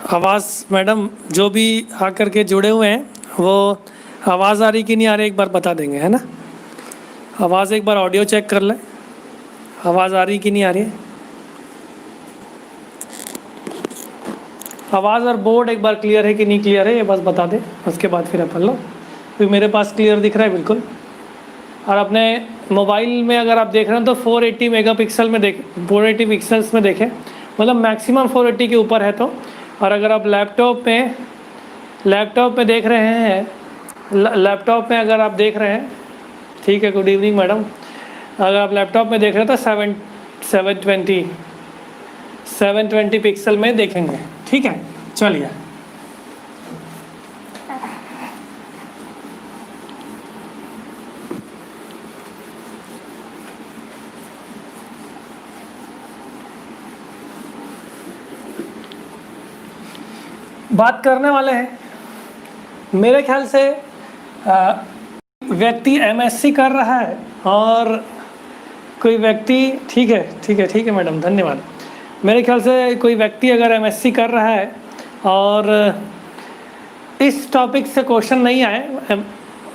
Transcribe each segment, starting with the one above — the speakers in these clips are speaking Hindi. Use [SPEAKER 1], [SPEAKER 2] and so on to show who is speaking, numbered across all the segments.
[SPEAKER 1] आवाज़ मैडम जो भी आकर के जुड़े हुए हैं वो आवाज़ आ रही कि नहीं आ रही एक बार बता देंगे, है ना। आवाज़ एक बार ऑडियो चेक कर लें, आवाज़ आ रही कि नहीं आ रही है। आवाज़ और बोर्ड एक बार क्लियर है कि नहीं क्लियर है ये बस बता दें, उसके बाद फिर अपन लो। तो मेरे पास क्लियर दिख रहा है बिल्कुल। और अपने मोबाइल में अगर आप देख रहे हैं तो 480 मेगापिक्सल में 480 पिक्सल्स में देखें, मतलब मैक्सिमम 480 के ऊपर है तो। और अगर आप लैपटॉप में देख रहे हैं, लैपटॉप में अगर आप देख रहे हैं, ठीक है, गुड इवनिंग मैडम। अगर आप लैपटॉप में देख रहे हैं तो 720 पिक्सल में देखेंगे, ठीक है। चलिए बात करने वाले हैं। मेरे ख्याल से व्यक्ति एमएससी कर रहा है और कोई व्यक्ति, ठीक है मैडम, धन्यवाद। मेरे ख्याल से कोई व्यक्ति अगर एमएससी कर रहा है और इस टॉपिक से क्वेश्चन नहीं आए,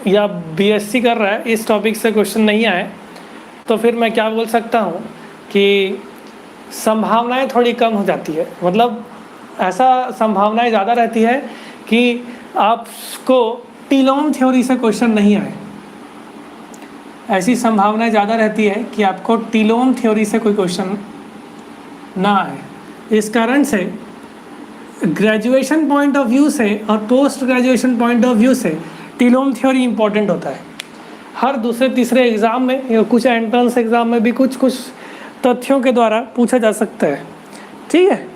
[SPEAKER 1] या बीएससी कर रहा है, इस टॉपिक से क्वेश्चन नहीं आए, तो फिर मैं क्या बोल सकता हूँ कि संभावनाएं थोड़ी कम हो जाती है। मतलब ऐसा संभावनाएं ज़्यादा रहती है कि आपको टीलोम थ्योरी से क्वेश्चन नहीं आए। ऐसी संभावनाएं ज़्यादा रहती है कि आपको टीलोम थ्योरी से कोई क्वेश्चन ना आए। इस कारण से ग्रेजुएशन पॉइंट ऑफ व्यू से और post graduation point of view से टीलोम थ्योरी इंपॉर्टेंट होता है। हर दूसरे तीसरे एग्ज़ाम में या कुछ एंट्रेंस एग्ज़ाम में भी कुछ तथ्यों के द्वारा पूछा जा सकता है, ठीक है।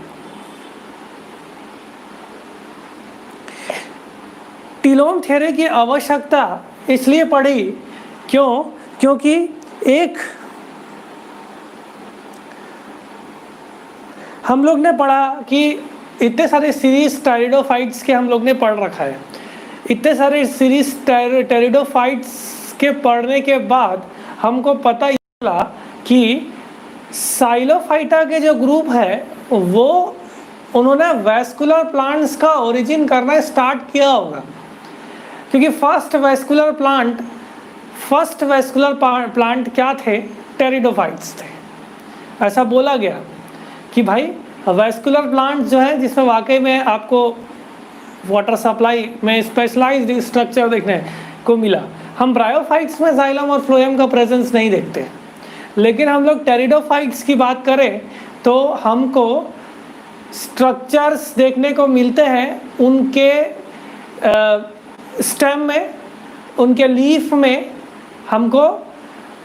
[SPEAKER 1] टीलोम थ्योरी की आवश्यकता इसलिए पड़ी क्योंकि एक हम लोग ने पढ़ा कि इतने सारे सीरीज टेरिडोफाइट्स के हम लोग ने पढ़ रखा है। इतने सारे सीरीज टेरिडोफाइट्स के पढ़ने के बाद हमको पता चला कि साइलोफाइटा के जो ग्रुप है वो उन्होंने वैस्कुलर प्लांट्स का ओरिजिन करना स्टार्ट किया होगा, क्योंकि फर्स्ट वैस्कुलर प्लांट क्या थे? टेरिडोफाइट्स थे। ऐसा बोला गया कि भाई वैस्कुलर प्लांट जो है जिसमें वाकई में आपको वाटर सप्लाई में स्पेशलाइज्ड स्ट्रक्चर देखने को मिला। हम ब्रायोफाइट्स में जाइलम और फ्लोएम का प्रेजेंस नहीं देखते, लेकिन हम लोग टेरिडोफाइट्स की बात करें तो हमको स्ट्रक्चर्स देखने को मिलते हैं उनके स्टेम में, उनके लीफ में हमको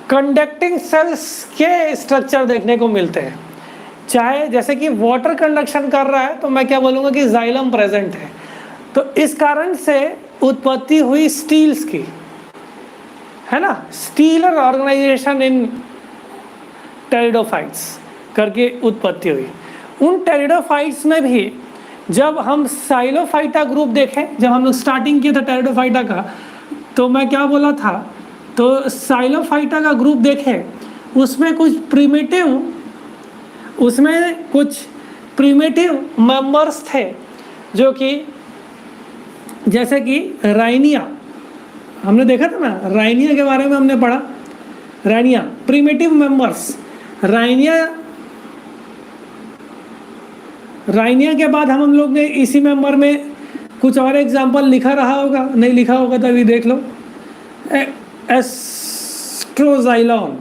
[SPEAKER 1] कंडक्टिंग सेल्स के स्ट्रक्चर देखने को मिलते हैं। चाहे जैसे कि वाटर कंडक्शन कर रहा है तो मैं क्या बोलूँगा कि जाइलम प्रेजेंट है। तो इस कारण से उत्पत्ति हुई स्टील्स की, है ना, स्टीलर ऑर्गेनाइजेशन इन टेरिडोफाइट्स करके उत्पत्ति हुई। उन टेरिडोफाइट्स में भी जब हम साइलोफाइटा ग्रुप देखें, जब हम लोग स्टार्टिंग किया था टेरिडोफाइटा का, तो मैं क्या बोला था, तो साइलोफाइटा का ग्रुप देखें उसमें कुछ प्रिमिटिव मेंबर्स थे, जो कि जैसे कि राइनिया, हमने देखा था ना, राइनिया के बारे में हमने पढ़ा। राइनिया प्रिमिटिव मेंबर्स, राइनिया के बाद हम लोग ने इसी मेंबर में कुछ और एग्जाम्पल लिखा रहा होगा, नहीं लिखा होगा तो अभी देख लो। एस्ट्रोजाइलम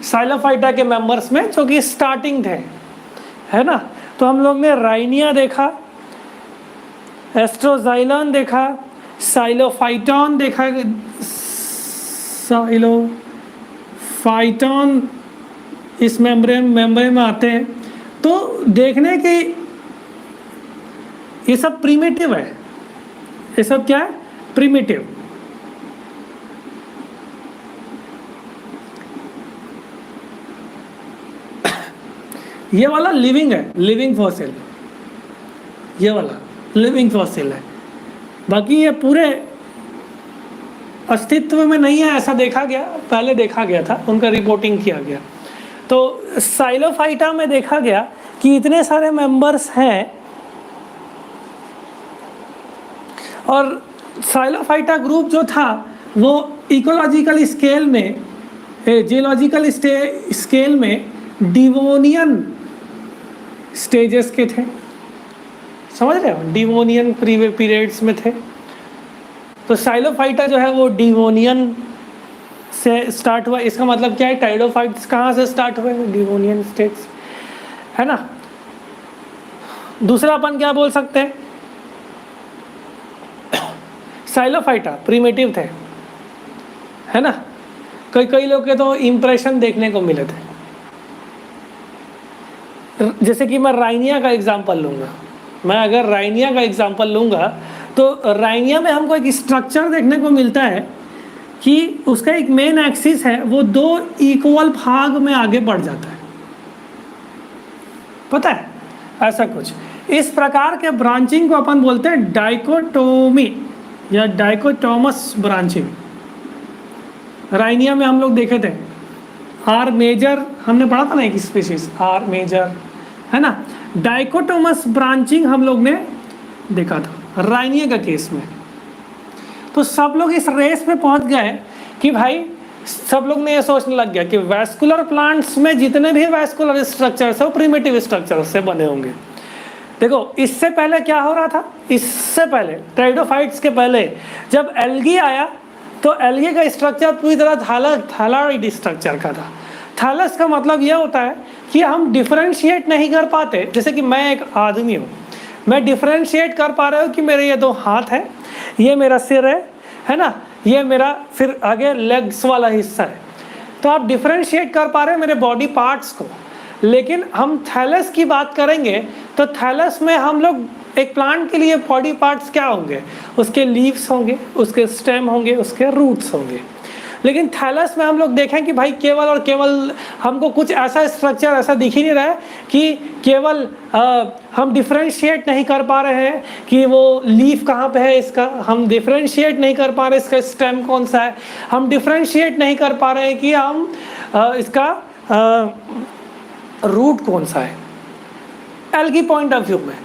[SPEAKER 1] साइलोफाइटा के मेंबर्स में जो कि स्टार्टिंग थे, है ना। तो हम लोग ने राइनिया देखा, एस्ट्रोजाइलम देखा, साइलोफाइटॉन देखा, साइलोफाइटॉन इस मेम्ब्रे में आते हैं। तो देखने के ये सब प्रिमिटिव है, ये सब क्या है? प्रिमिटिव। ये वाला लिविंग है, लिविंग फॉसिल, ये वाला लिविंग फॉसिल है। बाकी ये पूरे अस्तित्व में नहीं है ऐसा देखा गया, पहले देखा गया था, उनका रिपोर्टिंग किया गया। तो साइलोफाइटा में देखा गया कि इतने सारे मेंबर्स हैं और साइलोफाइटा ग्रुप जो था वो इकोलॉजिकल स्केल में, जियोलॉजिकल स्केल में डिवोनियन स्टेजेस के थे, समझ रहे हो, डिवोनियन पीरियड्स में थे। तो साइलोफाइटा जो है वो डिवोनियन से स्टार्ट हुआ। इसका मतलब क्या है, टाइडोफाइट्स कहाँ से स्टार्ट हुए, डिवोनियन स्टेट्स, है ना। दूसरा अपन क्या बोल सकते हैं, साइलोफाइटा प्रीमिटिव थे, है ना। कई लोग के तो इम्प्रेशन देखने को मिले थे, जैसे कि मैं राइनिया का एग्जांपल लूँगा। मैं अगर राइनिया का एग्जांपल लूँगा तो राइनिया में हमको एक स्ट्रक्चर देखने को मिलता है कि उसका एक मेन एक्सिस है, वो 2 इक्वल भाग में आगे बढ़ जाता है, पता है ऐसा कुछ। इस प्रकार के ब्रांचिंग को अपन बोलते हैं डाइकोटोमी या डाइकोटोमस ब्रांचिंग। राइनिया में हम लोग देखे थे, आर मेजर हमने पढ़ा था ना, एक स्पीशीज आर मेजर, है ना। डाइकोटोमस ब्रांचिंग हम लोग ने देखा था राइनिया का केस में। तो सब लोग इस रेस में पहुंच गए कि भाई, सब लोग ने ये सोचने लग गया कि वैस्कुलर प्लांट्स में जितने भी वैस्कुलर स्ट्रक्चर्स है वो प्रिमिटिव स्ट्रक्चर से बने होंगे। देखो इससे पहले क्या हो रहा था, इससे पहले टाइडोफाइट्स के पहले जब एल्गी आया तो एल्गी का स्ट्रक्चर पूरी तरह थैलाइड स्ट्रक्चर का था। थैलस का मतलब यह होता है कि हम डिफरेंशिएट नहीं कर पाते। जैसे कि मैं एक आदमी हूँ, मैं डिफरेंशिएट कर पा रहा हूँ कि मेरे ये 2 हाथ है, ये मेरा सिर है ना, ये मेरा फिर आगे लेग्स वाला हिस्सा है। तो आप डिफरेंशिएट कर पा रहे हैं मेरे बॉडी पार्ट्स को। लेकिन हम थैलस की बात करेंगे तो थैलस में हम लोग, एक प्लांट के लिए बॉडी पार्ट्स क्या होंगे, उसके लीव्स होंगे, उसके स्टेम होंगे, उसके रूट्स होंगे। लेकिन थैलस में हम लोग देखें कि भाई केवल और केवल हमको कुछ ऐसा स्ट्रक्चर ऐसा दिख ही नहीं रहा है कि केवल हम डिफरेंशिएट नहीं कर पा रहे हैं कि वो लीफ कहाँ पे है इसका, हम डिफरेंशिएट नहीं कर पा रहे इसका स्टेम कौन सा है, हम डिफरेंशिएट नहीं कर पा रहे हैं कि हम इसका रूट कौन सा है, एल्गी पॉइंट ऑफ व्यू में,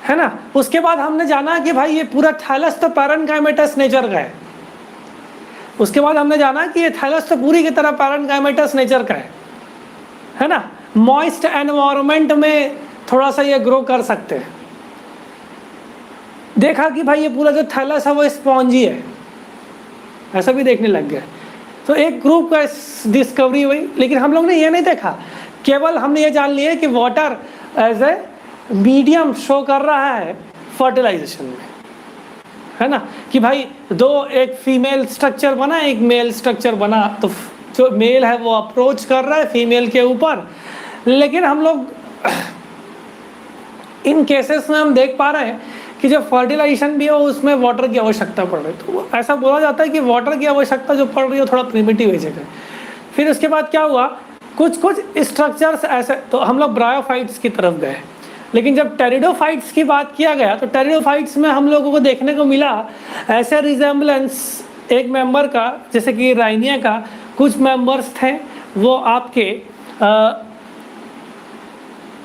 [SPEAKER 1] है ना। उसके बाद हमने जाना कि भाई ये पूरा थैलस तो पैरेन्काइमेटस नेचर का है। उसके बाद हमने जाना कि ये थैलस तो पूरी की तरह पैरेन्काइमेटस नेचर का है ना। मॉइस्ट एनवायरनमेंट में थोड़ा सा ये ग्रो कर सकते हैं। देखा कि भाई ये पूरा जो थैलस है वो स्पॉन्जी है, ऐसा भी देखने लग गया। तो एक ग्रुप का डिस्कवरी हुई, लेकिन हम लोग ने ये नहीं देखा, केवल हमने ये जान लिया कि water as a medium show कर रहा है फर्टिलाइजेशन में, है ना। कि भाई एक फीमेल स्ट्रक्चर बना, एक मेल स्ट्रक्चर बना, तो जो मेल है वो अप्रोच कर रहा है फीमेल के ऊपर। लेकिन हम लोग इन केसेस में हम देख पा रहे हैं कि जब फर्टिलाइजेशन भी हो उसमें वाटर की आवश्यकता पड़ रही है। तो ऐसा बोला जाता है कि वाटर की आवश्यकता जो पड़ रही है थोड़ा प्रिमिटिव है जगह। फिर उसके बाद क्या हुआ, कुछ स्ट्रक्चर्स ऐसे, तो हम लोग ब्रायोफाइट्स की तरफ गए। लेकिन जब टेरिडोफाइट्स की बात किया गया तो टेरिडोफाइट्स में हम लोगों को देखने को मिला ऐसे रिजेम्बलेंस एक मेंबर का, जैसे कि राइनिया का कुछ मेंबर्स थे वो आपके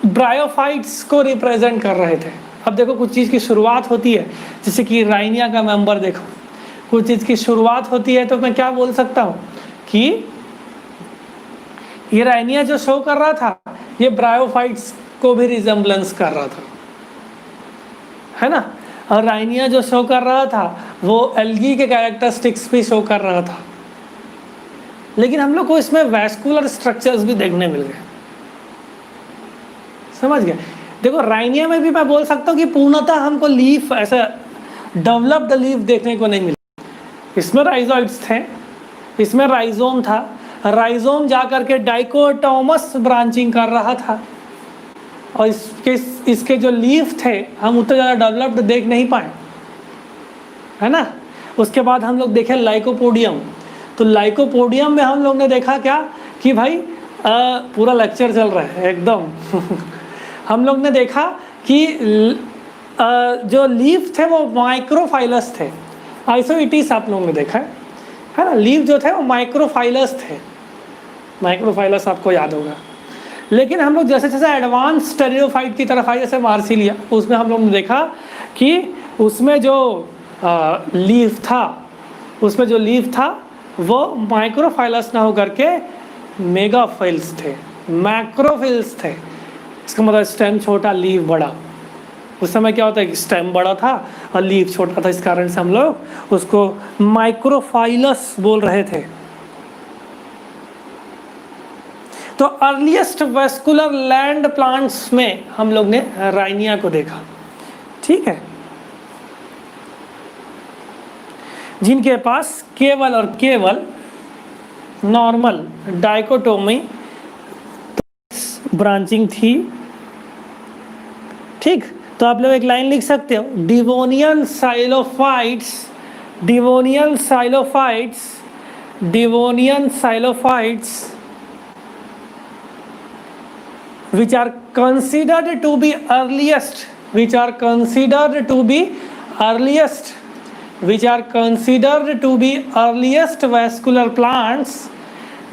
[SPEAKER 1] ब्रायोफाइट्स को रिप्रेजेंट कर रहे थे। अब देखो कुछ चीज़ की शुरुआत होती है, जैसे कि राइनिया का मेंबर देखो, कुछ चीज़ की शुरुआत होती है तो मैं क्या बोल सकता हूँ कि ये राइनिया जो शो कर रहा था ये ब्रायोफाइट्स को भी रिजेम्बलेंस कर रहा था, है ना। और राइनिया जो शो कर रहा था वो एल्गी के कैरेक्टरिस्टिक्स भी शो कर रहा था। लेकिन हम लोग को इसमें वैस्कुलर स्ट्रक्चर्स भी देखने मिल गए, समझ गए। देखो राइनिया में भी मैं बोल सकता हूँ कि पूर्णतः हमको लीफ ऐसा डेवलप्ड लीफ देखने को नहीं मिला। इसमें राइजोइड्स थे, इसमें राइजोम था, राइजोम जाकर के डाइकोटोमस ब्रांचिंग कर रहा था, और इसके जो लीफ थे हम उतना ज़्यादा डेवलप्ड देख नहीं पाए, है ना। उसके बाद हम लोग देखे लाइकोपोडियम, तो लाइकोपोडियम में हम लोग ने देखा क्या कि भाई पूरा लेक्चर चल रहा है एकदम हम लोग ने देखा कि जो लीफ थे वो माइक्रोफाइलस थे। आइसोइटिस आप लोगों ने देखा है ना। लीफ जो थे वो माइक्रोफाइलस थे, माइक्रोफाइलस आपको याद होगा। लेकिन हम लोग जैसे जैसे एडवांस टेरिडोफाइट की तरफ आए, जैसे मार्सिलिया, उसमें हम लोग ने देखा कि उसमें जो लीफ था, उसमें जो लीफ था वो माइक्रोफाइलस ना होकर के मेगाफाइल्स थे, मैक्रोफिल्स थे। इसका मतलब स्टेम छोटा, लीफ बड़ा। उस समय क्या होता है कि स्टेम बड़ा था और लीफ छोटा था, इस कारण से हम लोग उसको माइक्रोफाइलस बोल रहे थे। तो अर्लीस्ट वेस्कुलर लैंड प्लांट्स में हम लोग ने राइनिया को देखा, ठीक है, जिनके पास केवल और केवल नॉर्मल डाइकोटोमी ब्रांचिंग थी, ठीक। तो आप लोग एक लाइन लिख सकते हो, Devonian psilophytes, Devonian psilophytes, Devonian psilophytes which are considered to be earliest, which are considered to be earliest, which are considered to be earliest vascular plants,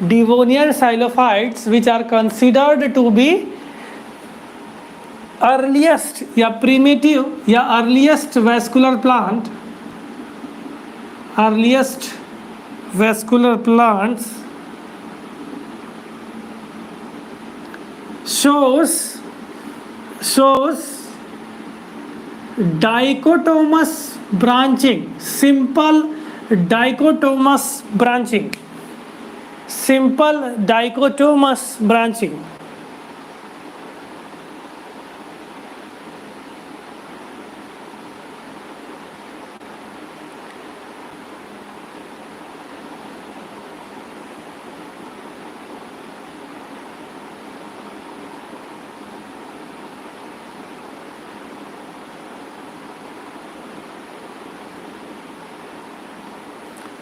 [SPEAKER 1] Devonian xylophytes, which are considered to be earliest या primitive या earliest vascular plant, earliest vascular plants shows dichotomous branching, simple dichotomous branching, simple dichotomous branching।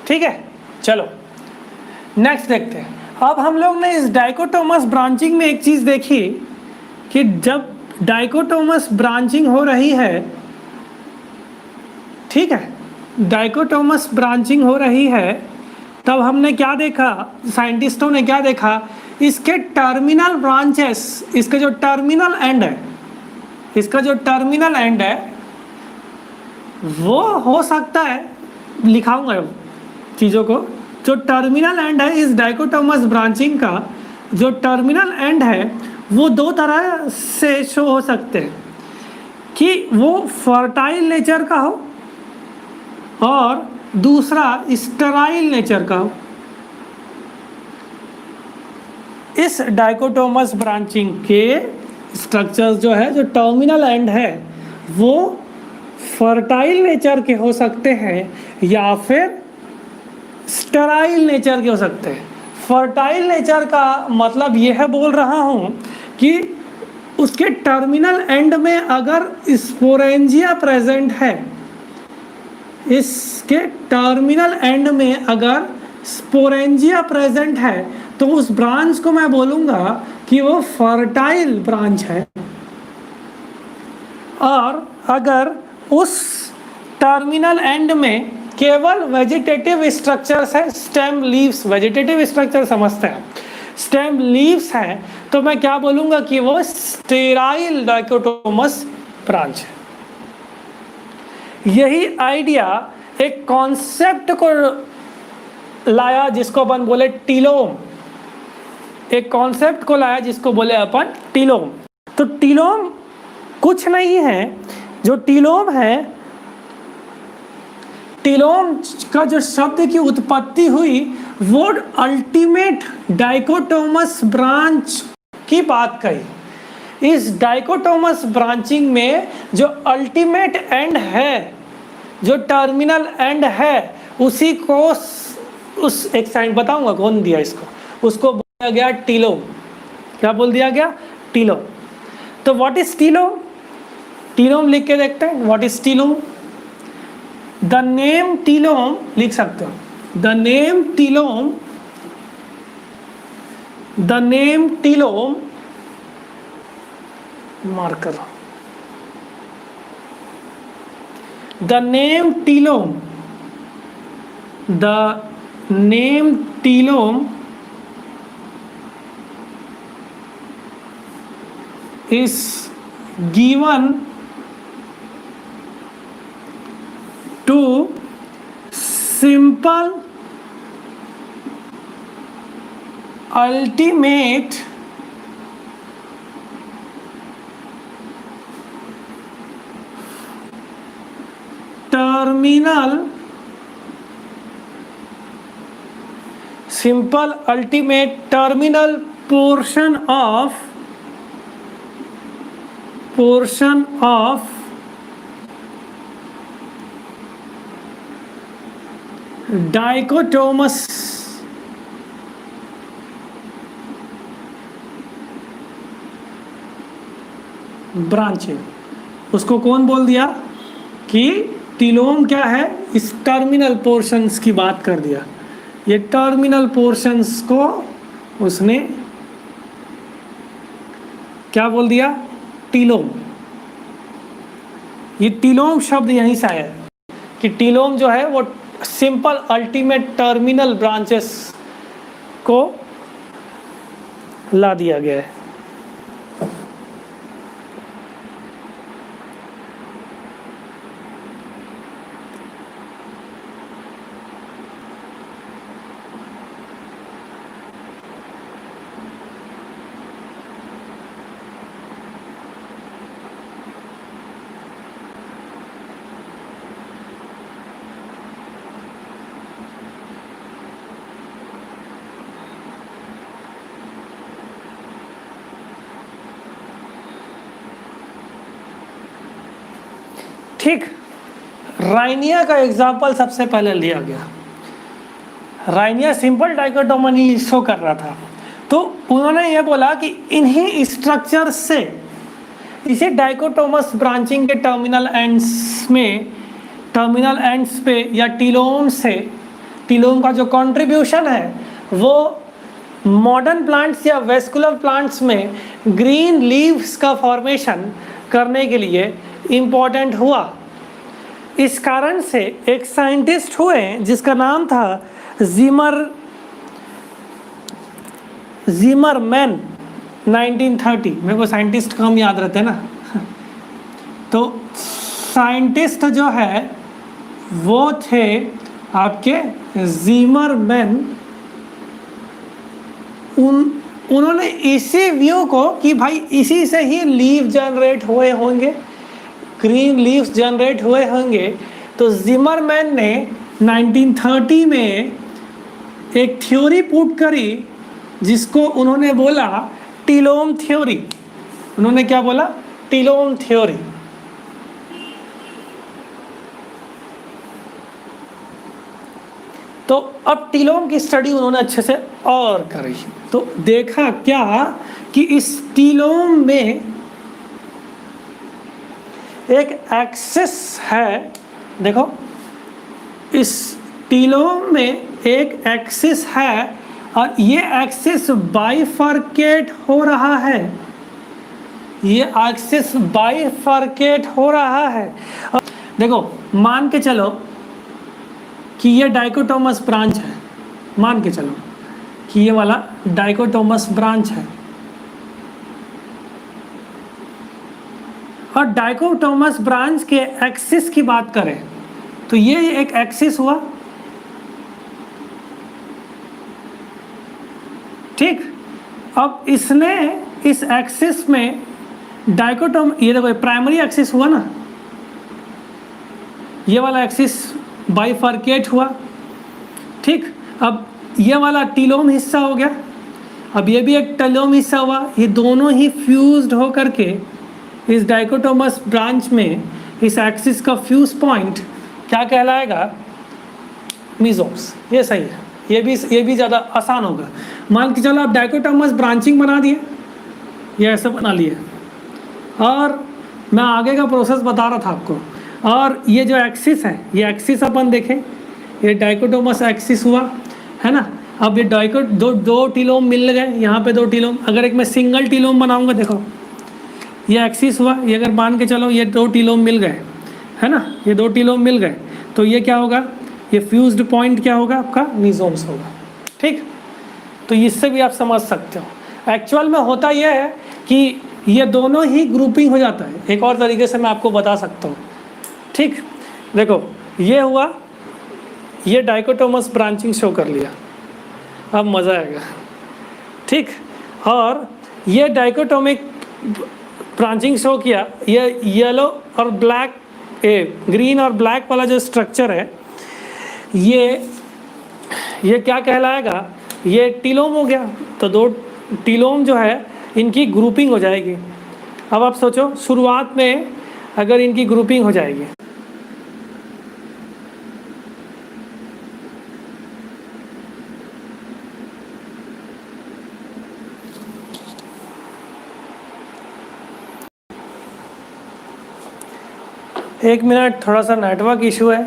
[SPEAKER 1] ठीक है, चलो नेक्स्ट देखते हैं। अब हम लोग ने इस डाइकोटोमस ब्रांचिंग में एक चीज देखी कि जब डाइकोटोमस ब्रांचिंग हो रही है, ठीक है, डाइकोटोमस ब्रांचिंग हो रही है, तब हमने क्या देखा, साइंटिस्टों ने क्या देखा, इसके टर्मिनल ब्रांचेस, इसका जो टर्मिनल एंड है, इसका जो टर्मिनल एंड है वो हो सकता है, लिखाऊंगा चीज़ों को, जो टर्मिनल एंड है इस डाइकोटोमस ब्रांचिंग का, जो टर्मिनल एंड है वो दो तरह से शो हो सकते हैं, कि वो फर्टाइल नेचर का हो और दूसरा स्टेराइल नेचर का हो। इस डाइकोटोमस ब्रांचिंग के स्ट्रक्चर्स जो है, जो टर्मिनल एंड है वो फर्टाइल नेचर के हो सकते हैं या फिर स्टेराइल नेचर के हो सकते हैं। फर्टाइल नेचर का मतलब यह है, बोल रहा हूँ कि उसके टर्मिनल एंड में अगर स्पोरेंजिया प्रेजेंट है, इसके टर्मिनल एंड में अगर स्पोरेंजिया प्रेजेंट है तो उस ब्रांच को मैं बोलूँगा कि वो फर्टाइल ब्रांच है। और अगर उस टर्मिनल एंड में केवल वेजिटेटिव स्ट्रक्चर्स है, स्टेम लीव्स, वेजिटेटिव स्ट्रक्चर समझते हैं, स्टेम लीव्स है, तो मैं क्या बोलूँगा कि वो स्टेराइल डाइकोटोमस ब्रांच है। यही आइडिया एक कॉन्सेप्ट को लाया जिसको अपन बोले टीलोम, एक कॉन्सेप्ट को लाया जिसको बोले अपन टीलोम। तो टीलोम कुछ नहीं है, जो टीलोम है, टीलोम का जो शब्द की उत्पत्ति हुई वो अल्टीमेट डाइकोटोमस ब्रांच की बात कही। इस डाइकोटोमस ब्रांचिंग में जो अल्टीमेट एंड है, जो टर्मिनल एंड है, उसी को, उस एक साइड बताऊंगा कौन दिया इसको, उसको बोला गया टीलोम। क्या बोल दिया गया? टीलोम। तो व्हाट इज टीलोम? टीलोम लिख के देखते हैं, what is telome. The name telome लिख सकते हो, the name telome, the name telome, marker, the name telome, the name telome is given to simple ultimate terminal simple ultimate terminal portion of dichotomous branching. उसको कौन बोल दिया कि टीलोम क्या है, इस टर्मिनल पोर्शंस की बात कर दिया। ये टर्मिनल पोर्शंस को उसने क्या बोल दिया, टीलोम। ये टीलोम शब्द यहीं से आया है कि टीलोम जो है वो सिंपल अल्टीमेट टर्मिनल ब्रांचेस को ला दिया गया है। ठीक, राइनिया का एग्जाम्पल सबसे पहले लिया गया। राइनिया सिंपल डाइकोटोमी शो कर रहा था, तो उन्होंने ये बोला कि इन्हीं स्ट्रक्चर से, इसी डाइकोटोमस ब्रांचिंग के टर्मिनल एंड्स पे या टीलोम से, टीलोम का जो कंट्रीब्यूशन है वो मॉडर्न प्लांट्स या वेस्कुलर प्लांट्स में ग्रीन लीव्स का फॉर्मेशन करने के लिए इम्पोर्टेंट हुआ। इस कारण से एक साइंटिस्ट हुए जिसका नाम था ज़िमरमैन 1930। मेरे को साइंटिस्ट कम याद रहते हैं ना तो साइंटिस्ट जो है वो थे आपके ज़िमरमैन। उन्होंने इसी व्यू को कि भाई इसी से ही लीव जनरेट हुए होंगे, ग्रीन लीव्स जनरेट हुए होंगे, तो ज़िमरमैन ने 1930 में एक थ्योरी पुट करी जिसको उन्होंने बोला टीलोम थ्योरी। उन्होंने क्या बोला, टीलोम थ्योरी। तो अब टीलोम की स्टडी उन्होंने अच्छे से और करी, तो देखा क्या कि इस टीलोम में एक एक्सिस है। देखो इस टीलोम में एक एक्सिस है और ये एक्सिस बाइफरकेट हो रहा है, ये एक्सिस बाइफरकेट हो रहा है। और देखो मान के चलो कि ये डाइकोटोमस ब्रांच है, मान के चलो कि ये वाला डाइकोटोमस ब्रांच है, और डाइकोटोमस ब्रांच के एक्सिस की बात करें तो ये एक एक्सिस हुआ, ठीक। अब इसने इस एक्सिस में डाइकोटोम, ये देखो प्राइमरी एक्सिस हुआ ना, ये वाला एक्सिस बाइफरकेट हुआ, ठीक। अब ये वाला टीलोम हिस्सा हो गया, अब ये भी एक टीलोम हिस्सा हुआ, ये दोनों ही फ्यूज्ड हो करके इस डाइकोटोमस ब्रांच में इस एक्सिस का फ्यूज पॉइंट क्या कहलाएगा, मीजोम्स। ये सही है, ये भी ज़्यादा आसान होगा। मान के चलो आप डाइकोटोमस ब्रांचिंग बना दिए, ये ऐसे बना लिए, और मैं आगे का प्रोसेस बता रहा था आपको। और ये जो एक्सिस है, ये एक्सिस अपन देखें, ये डाइकोटोमस एक्सिस हुआ है ना। अब ये दो टीलोम मिल गए, यहाँ पे दो टीलोम। अगर एक मैं सिंगल टीलोम बनाऊंगा, देखो ये एक्सिस हुआ, ये अगर मान के चलो ये दो टीलोम मिल गए है ना, ये दो टीलोम मिल गए, तो ये क्या होगा, ये फ्यूज्ड पॉइंट क्या होगा आपका, मीजोम्स होगा, ठीक। तो इससे भी आप समझ सकते हो। एक्चुअल में होता यह है कि ये दोनों ही ग्रुपिंग हो जाता है। एक और तरीके से मैं आपको बता सकता हूँ, ठीक। देखो ये हुआ, ये डाइकोटोमस ब्रांचिंग शो कर लिया, अब मज़ा आएगा, ठीक। और ये डाइकोटोमिक ब्रांचिंग शो किया, ये येलो और ब्लैक, ग्रीन और ब्लैक वाला जो स्ट्रक्चर है, ये क्या कहलाएगा, ये टीलोम हो गया। तो दो टीलोम जो है इनकी ग्रुपिंग हो जाएगी। अब आप सोचो शुरुआत में अगर इनकी ग्रुपिंग हो जाएगी, एक मिनट, थोड़ा सा नेटवर्क इशू है,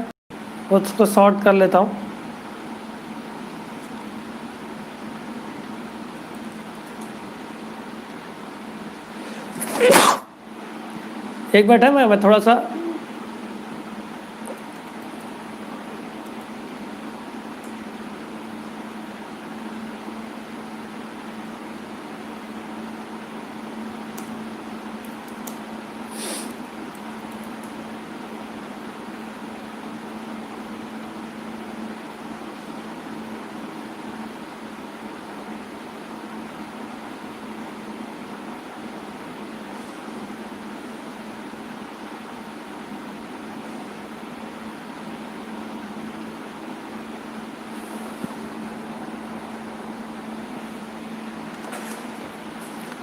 [SPEAKER 1] उसको सॉर्ट कर लेता हूँ। एक मिनट है, मैं थोड़ा सा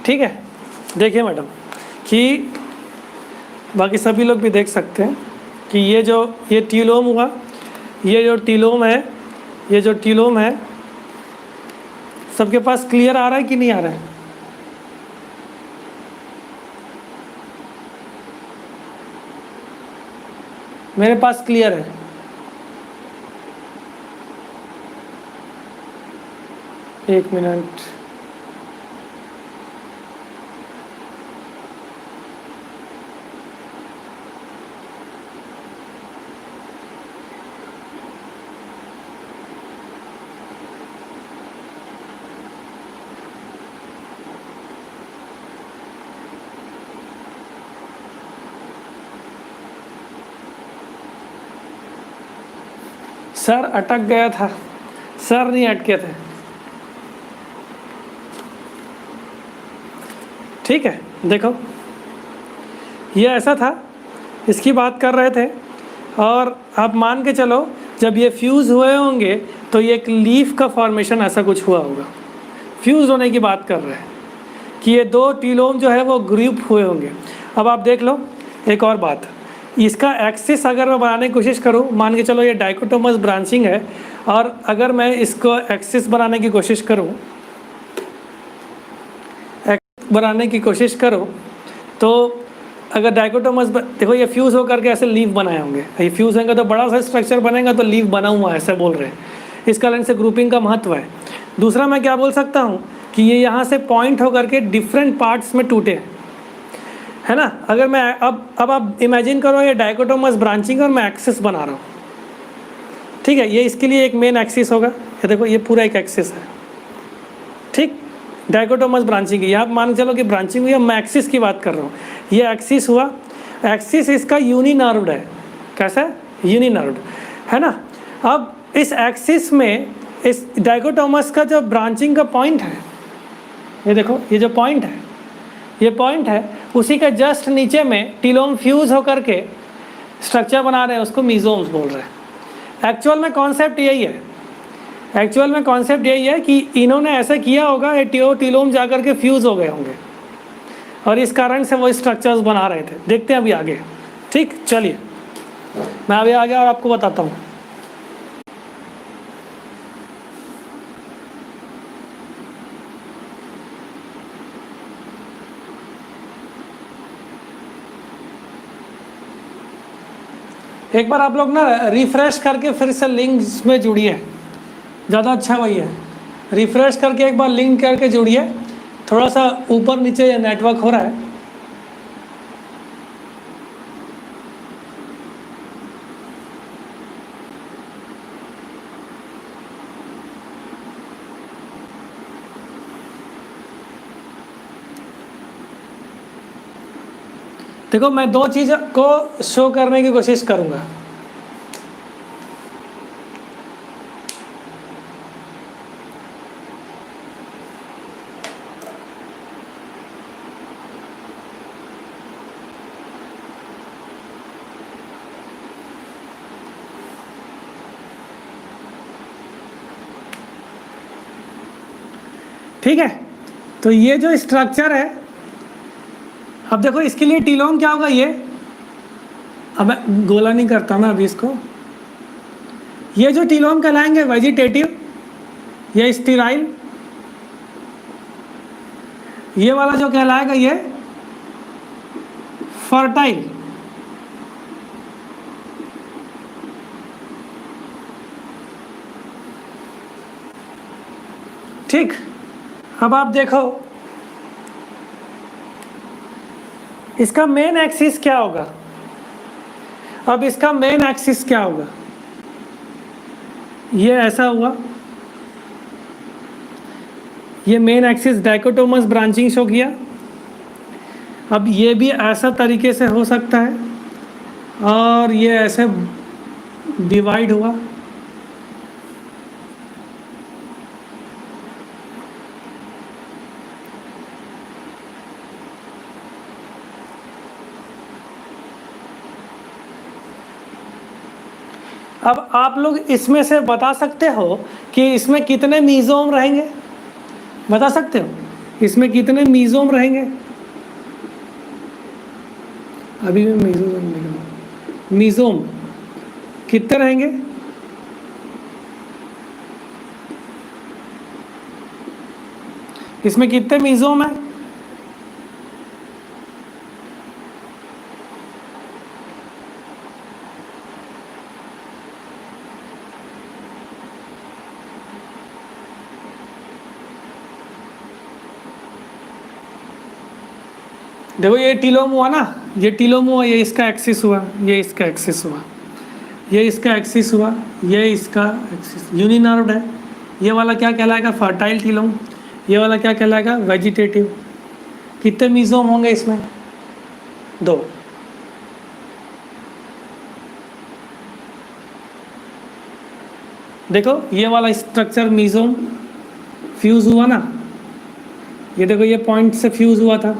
[SPEAKER 1] ठीक है। देखिए मैडम कि बाकी सभी लोग भी देख सकते हैं कि ये टीलोम हुआ, ये जो टीलोम है, ये जो टीलोम है, सबके पास क्लियर आ रहा है कि नहीं आ रहा है? मेरे पास क्लियर है। एक मिनट, सर अटक गया था, सर नहीं अटके थे, ठीक है। देखो ये ऐसा था, इसकी बात कर रहे थे, और आप मान के चलो जब ये फ्यूज़ हुए होंगे तो ये एक लीफ का फॉर्मेशन ऐसा कुछ हुआ होगा। फ्यूज़ होने की बात कर रहे हैं कि ये दो टीलोम जो है वो ग्रुप हुए होंगे। अब आप देख लो एक और बात, इसका एक्सिस अगर मैं बनाने की कोशिश करूं, मान के चलो ये डाइकोटोमस ब्रांचिंग है, और अगर मैं इसको एक्सिस बनाने की कोशिश करूं, तो अगर डाइकोटोमस, देखो ये फ्यूज़ होकर के ऐसे लीफ बनाए होंगे, ये फ्यूज़ होंगे तो बड़ा सा स्ट्रक्चर बनेगा, तो लीफ बना हुआ है ऐसे बोल रहे हैं। इस कारण से ग्रुपिंग का महत्व है। दूसरा मैं क्या बोल सकता हूँ कि ये यहाँ से पॉइंट होकर के डिफरेंट पार्ट्स में टूटे हैं, है ना। अगर मैं अब आप इमेजिन करो ये डाइकोटोमस ब्रांचिंग और मैं एक्सिस बना रहा हूँ, ठीक है। ये इसके लिए एक मेन एक्सिस होगा, ये देखो ये पूरा एक एक्सिस है, ठीक। डाइकोटोमस ब्रांचिंग है, आप मान चलो कि ब्रांचिंग हुई है, मैं एक्सिस की बात कर रहा हूँ। ये एक्सिस हुआ, एक्सिस इसका यूनिनर्व्ड है, कैसा है, यूनिनर्व्ड, है ना। अब इस एक्सिस में इस डाइकोटोमस का जो ब्रांचिंग का पॉइंट है, ये देखो ये जो पॉइंट है, ये पॉइंट है, उसी के जस्ट नीचे में टीलोम फ्यूज़ होकर के स्ट्रक्चर बना रहे हैं, उसको मीजोम्स बोल रहे हैं। एक्चुअल में कॉन्सेप्ट यही है, कि इन्होंने ऐसे किया होगा, ये टीलोम जाकर के फ्यूज़ हो गए होंगे और इस कारण से वो स्ट्रक्चर्स बना रहे थे। देखते हैं अभी आगे, ठीक। चलिए मैं अभी आगे और आपको बताता हूँ। एक बार आप लोग ना रिफ्रेश करके फिर से लिंक्स में जुड़िए, ज़्यादा अच्छा वही है। रिफ्रेश करके एक बार लिंक करके जुड़िए, थोड़ा सा ऊपर नीचे नेटवर्क हो रहा है। देखो मैं दो चीज़ को शो करने की कोशिश करूँगा। ठीक है, तो ये जो स्ट्रक्चर है, अब देखो इसके लिए टीलोन क्या होगा, ये अब मैं गोला नहीं करता ना अभी इसको। ये जो टीलोन कहलाएंगे वेजिटेटिव, ये स्टीराइल, ये वाला जो कहलाएगा ये फर्टाइल। ठीक, अब आप देखो इसका मेन एक्सिस क्या होगा। अब इसका मेन एक्सिस क्या होगा, ये ऐसा हुआ, ये main axis dichotomous branching show किया। अब ये भी ऐसा तरीके से हो सकता है और ये ऐसे डिवाइड हुआ। अब आप लोग इसमें से बता सकते हो कि इसमें कितने मीजोम रहेंगे, बता सकते हो इसमें कितने मीजोम रहेंगे। अभी मैं मीजोम लिखूं, मीजोम कितने रहेंगे। इसमें कितने मीजोम है, देखो ये टीलोम हुआ ना, ये टीलोम हुआ, ये इसका एक्सिस हुआ, ये इसका एक्सिस हुआ, ये इसका एक्सिस हुआ, ये इसका एक्सिस यूनिनर्व्ड है। ये वाला क्या कहलाएगा, फर्टाइल टीलोम। ये वाला क्या कहलाएगा, वेजिटेटिव। कितने मीजोम होंगे इसमें, 2। देखो ये वाला स्ट्रक्चर मीजोम फ्यूज हुआ ना, ये देखो ये पॉइंट से फ्यूज हुआ था।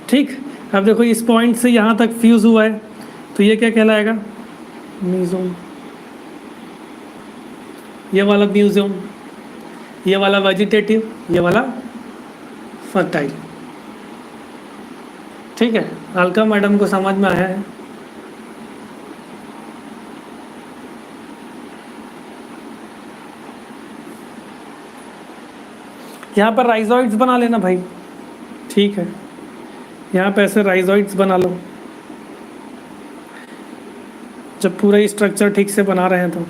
[SPEAKER 1] ठीक, अब देखो इस पॉइंट से यहाँ तक फ्यूज हुआ है, तो ये क्या कहलाएगा, मीजोम। ये वाला म्यूजियम, ये वाला वेजिटेटिव, ये वाला फर्टाइल। ठीक है, अलका मैडम को समझ में आया है। यहाँ पर राइजोइड्स बना लेना भाई। ठीक है, यहाँ पे ऐसे राइजोइड्स बना लो, जब पूरा स्ट्रक्चर ठीक से बना रहे हैं तो।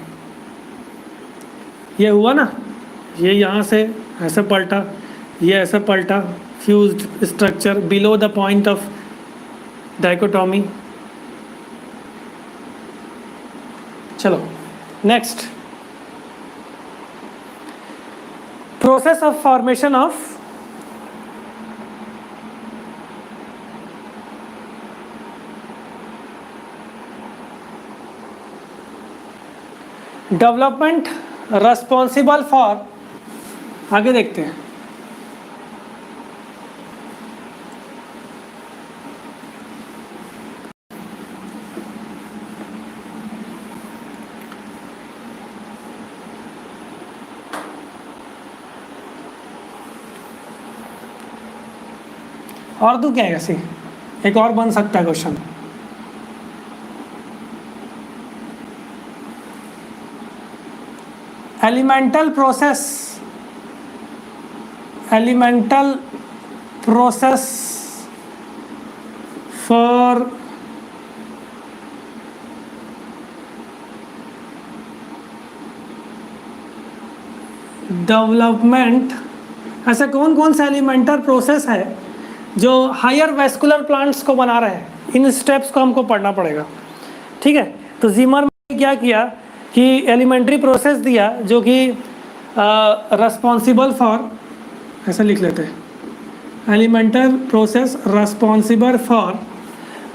[SPEAKER 1] ये हुआ ना, ये यहाँ से ऐसे पलटा, ये ऐसे पलटा, fused structure below the point of dichotomy. चलो next, process of formation of development responsible for, आगे देखते हैं। और तू क्या है, ऐसे एक और बन सकता है question. Elemental process for development, ऐसे कौन कौन सा एलिमेंटल प्रोसेस है जो हायर वेस्कुलर प्लांट्स को बना रहे हैं। इन स्टेप्स को हमको पढ़ना पड़ेगा। ठीक है, तो जीमर ने क्या किया कि एलिमेंट्री प्रोसेस दिया जो कि रेस्पॉन्सिबल फॉर, ऐसा लिख लेते हैं, elemental process responsible for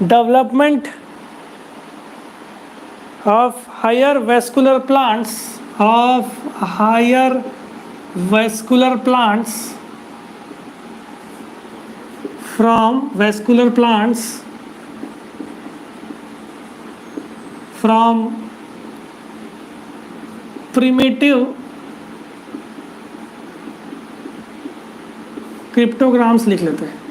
[SPEAKER 1] development of higher vascular plants, of higher vascular plants from vascular plants from primitive cryptograms लिख लेते हैं।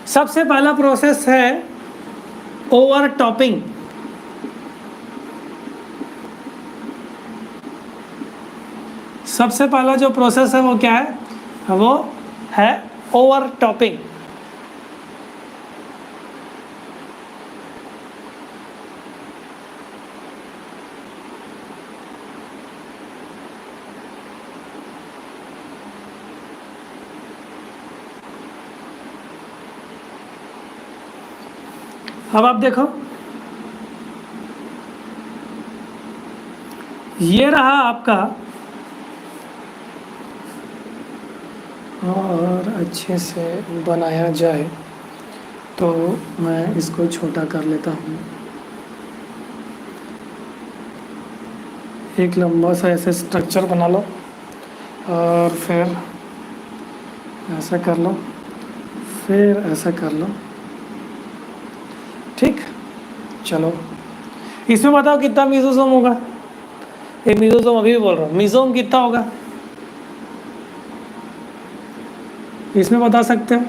[SPEAKER 1] सबसे पहला प्रोसेस है ओवर टॉपिंग। सबसे पहला जो प्रोसेस है वो क्या है? वो है ओवर टॉपिंग। अब आप देखो, ये रहा आपका, और अच्छे से बनाया जाए तो मैं इसको छोटा कर लेता हूँ। एक लंबा सा ऐसे स्ट्रक्चर बना लो और फिर ऐसा कर लो, फिर ऐसा कर लो। ठीक, चलो इसमें बताओ कितना मीजोसोम होगा? ये मीजोसोम अभी भी बोल रहा हूँ, मीजोम कितना होगा इसमें बता सकते हो?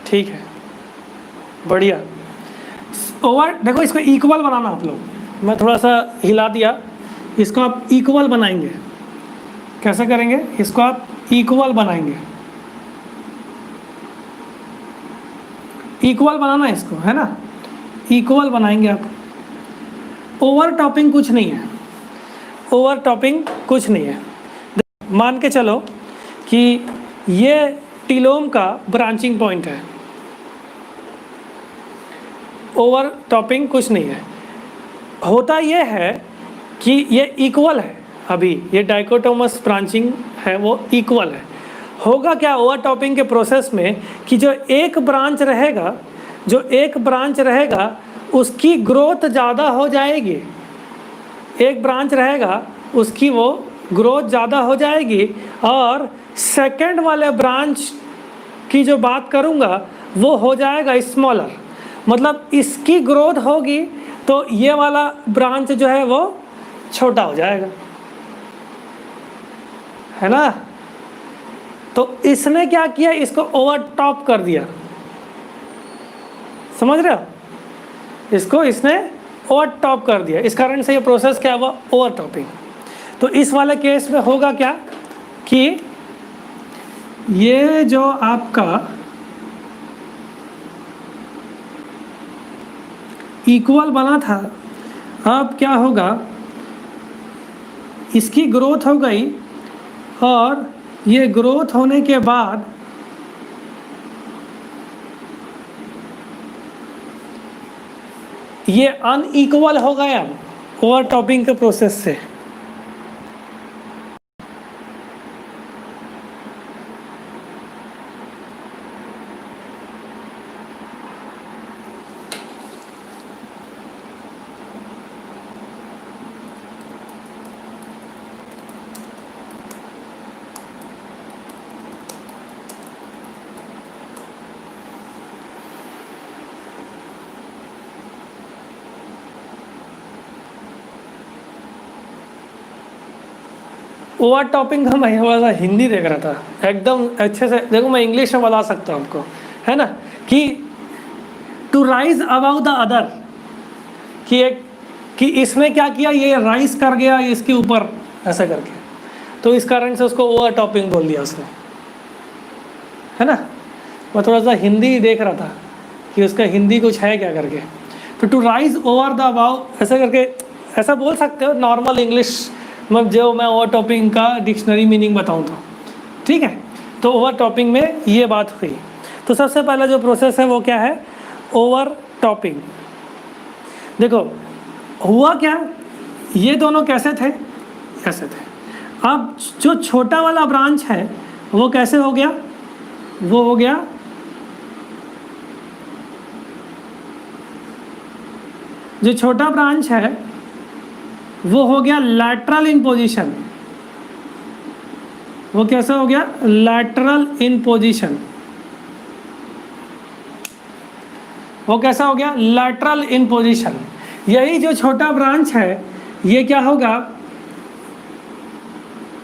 [SPEAKER 1] ठीक है, बढ़िया। ओवर देखो, इसको इक्वल बनाना आप लोग, मैं थोड़ा सा हिला दिया, इसको आप इक्वल बनाएंगे। कैसे करेंगे? इसको आप इक्वल बनाएंगे, इक्वल बनाना है इसको, है ना? इक्वल बनाएंगे आप। ओवर टॉपिंग कुछ नहीं है, ओवर टॉपिंग कुछ नहीं है। मान के चलो कि ये टीलोम का ब्रांचिंग पॉइंट है, ओवर टॉपिंग कुछ नहीं है। होता ये है कि ये इक्वल है, अभी ये डाइकोटोमस ब्रांचिंग है वो इक्वल है। होगा क्या ओवर टॉपिंग के प्रोसेस में कि जो एक ब्रांच रहेगा, जो एक ब्रांच रहेगा उसकी ग्रोथ ज़्यादा हो जाएगी। एक ब्रांच रहेगा उसकी वो ग्रोथ ज़्यादा हो जाएगी, और सेकंड वाले ब्रांच की जो बात करूँगा वो हो जाएगा स्मॉलर। मतलब इसकी ग्रोथ होगी तो ये वाला ब्रांच जो है वो छोटा हो जाएगा, है ना? तो इसने क्या किया? इसको ओवर टॉप कर दिया, समझ रहे हो? इसको इसने ओवर टॉप कर दिया, इस कारण से ये प्रोसेस क्या हुआ? Over topping. तो इस वाले केस में होगा क्या कि ये जो आपका इक्वल बना था, अब क्या होगा? इसकी ग्रोथ हो गई, और ये ग्रोथ होने के बाद ये अनइक्वल हो गया ओवर टॉपिंग के प्रोसेस से। ओवर टॉपिंग का मैं थोड़ा सा हिंदी देख रहा था, एकदम अच्छे से देखो, मैं इंग्लिश में बता सकता हूँ आपको, है ना? कि to rise above the other, कि इसने क्या किया? ये राइज कर गया इसके ऊपर ऐसा करके, तो इस कारण से उसको ओवर टॉपिंग बोल दिया उसने, है ना? मैं थोड़ा सा हिंदी देख रहा था कि उसका हिंदी कुछ है क्या करके। तो to rise over the above ऐसा करके ऐसा बोल सकते हो नॉर्मल इंग्लिश में, जो मैं ओवर टॉपिंग का डिक्शनरी मीनिंग बताऊँ तो, ठीक है। तो ओवर टॉपिंग में ये बात हुई। तो सबसे पहला जो प्रोसेस है वो क्या है, ओवर टॉपिंग। देखो हुआ क्या, ये दोनों कैसे थे, ऐसे थे। अब जो छोटा वाला ब्रांच है वो कैसे हो गया, वो हो गया जो छोटा ब्रांच है वो हो गया लैटरल इन पोजीशन। वो कैसा हो गया, लैटरल इन पोजीशन। वो कैसा हो गया, लैटरल इन पोजीशन। यही जो छोटा ब्रांच है ये क्या होगा,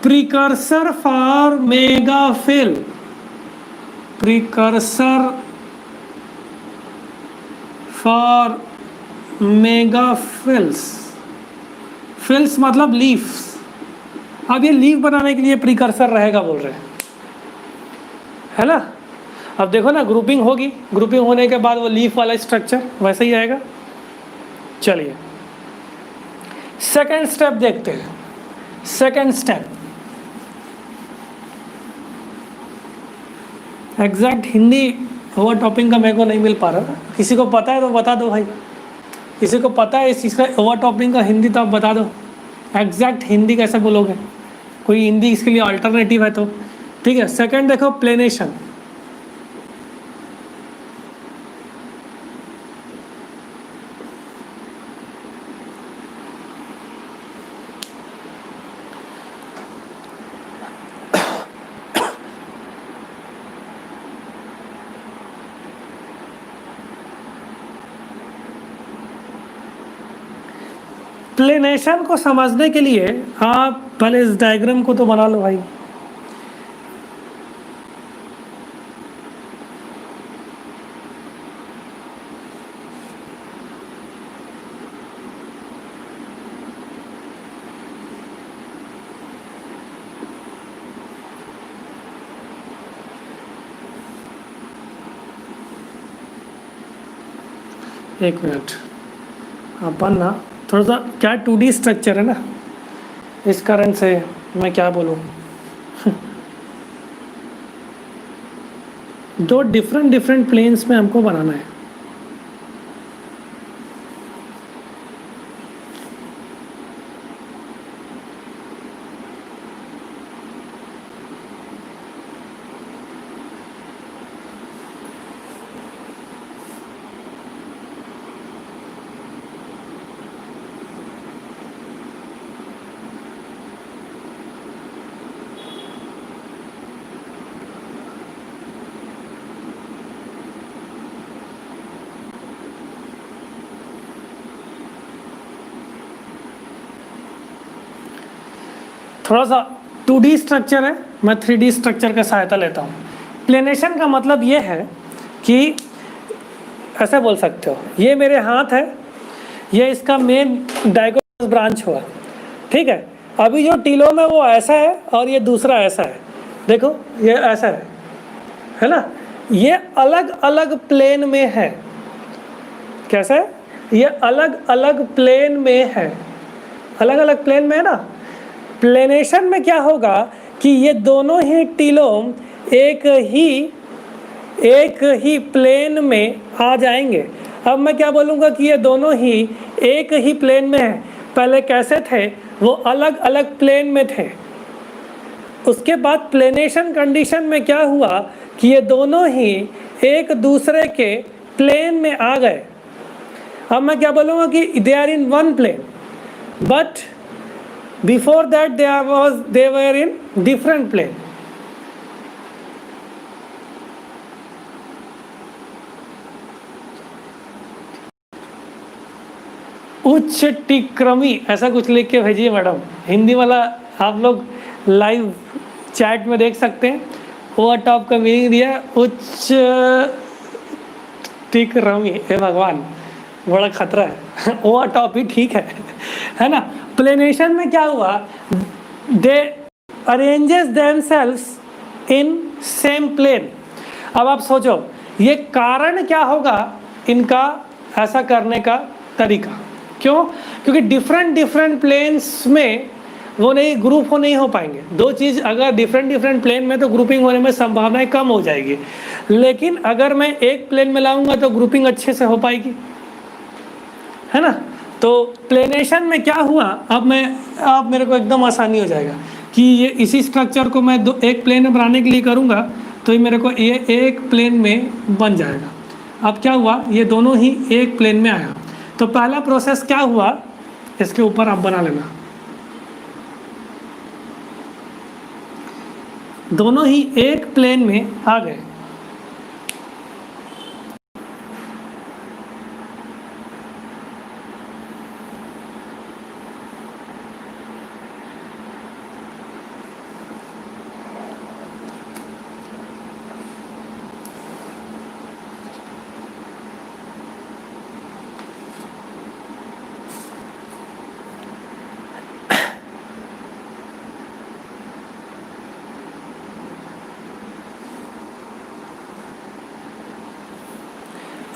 [SPEAKER 1] precursor for megaphyll. Precursor for megaphylls. Phylls मतलब लीव्स। अब ये लीफ बनाने के लिए प्रिकर्सर रहेगा बोल रहे हैं, है ना। अब देखो ना, ग्रुपिंग होगी, ग्रुपिंग होने के बाद वो लीफ वाला स्ट्रक्चर वैसे ही आएगा। चलिए सेकंड स्टेप देखते हैं। Second step, exact Hindi over topping का मेरे को नहीं मिल पा रहा। किसी को पता है तो बता दो भाई, किसी को पता है इस चीज़ का ओवर टॉपिंग का हिंदी तो आप बता दो। एग्जैक्ट हिंदी कैसे बोलोगे, कोई हिंदी इसके लिए अल्टरनेटिव है तो ठीक है। सेकंड देखो, प्लेनेशन। प्लेनेशन को समझने के लिए आप पहले इस डायग्राम को तो बना लो भाई। एक मिनट, अपन ना थोड़ा सा क्या 2D स्ट्रक्चर है ना, इस कारण से मैं क्या बोलूँ दो डिफरेंट प्लेन्स में हमको बनाना है। थोड़ा सा 2D स्ट्रक्चर है, मैं 3D स्ट्रक्चर का सहायता लेता हूँ। प्लेनेशन का मतलब ये है कि ऐसे बोल सकते हो, ये मेरे हाथ है, ये इसका मेन डायगोनल ब्रांच हुआ, ठीक है। अभी जो टीलोम है वो ऐसा है और ये दूसरा ऐसा है, देखो ये ऐसा है ना। ये अलग अलग प्लेन में है, कैसा है, ये अलग अलग प्लेन में है, अलग अलग प्लेन में है ना। प्लेनेशन में क्या होगा कि ये दोनों ही टीलोम एक ही प्लेन में आ जाएंगे। अब मैं क्या बोलूँगा कि ये दोनों ही एक ही प्लेन में है। पहले कैसे थे, वो अलग अलग प्लेन में थे। उसके बाद प्लेनेशन कंडीशन में क्या हुआ कि ये दोनों ही एक दूसरे के प्लेन में आ गए। अब मैं क्या बोलूँगा कि they are in one plane, but before that they were in different plane। उच्च टिक्रमी ऐसा कुछ लिख के भेजिए मैडम, हिंदी वाला आप लोग लाइव चैट में देख सकते हैं। ओवर टॉप का मीनिंग दिया है उच्च टिक्रमी। हे भगवान, बड़ा खतरा है। ओवर टॉप ही ठीक है ना। प्लेनेशन में क्या हुआ, they arranges themselves in same plane. अब आप सोचो ये कारण क्या होगा इनका ऐसा करने का तरीका। क्यों? क्योंकि डिफरेंट प्लेन्स में वो नहीं ग्रुप हो नहीं हो पाएंगे। दो चीज़ अगर डिफरेंट प्लेन में तो ग्रुपिंग होने में संभावनाएं कम हो जाएगी, लेकिन अगर मैं एक प्लेन में लाऊंगा तो ग्रुपिंग अच्छे से हो पाएगी, है ना। तो प्लेनेशन में क्या हुआ, अब मेरे को एकदम आसानी हो जाएगा कि ये इसी स्ट्रक्चर को मैं एक प्लेन में बनाने के लिए करूँगा तो ये मेरे को ये एक प्लेन में बन जाएगा। अब क्या हुआ, ये दोनों ही एक प्लेन में आया। तो पहला प्रोसेस क्या हुआ, इसके ऊपर आप बना लेना, दोनों ही एक प्लेन में आ गए।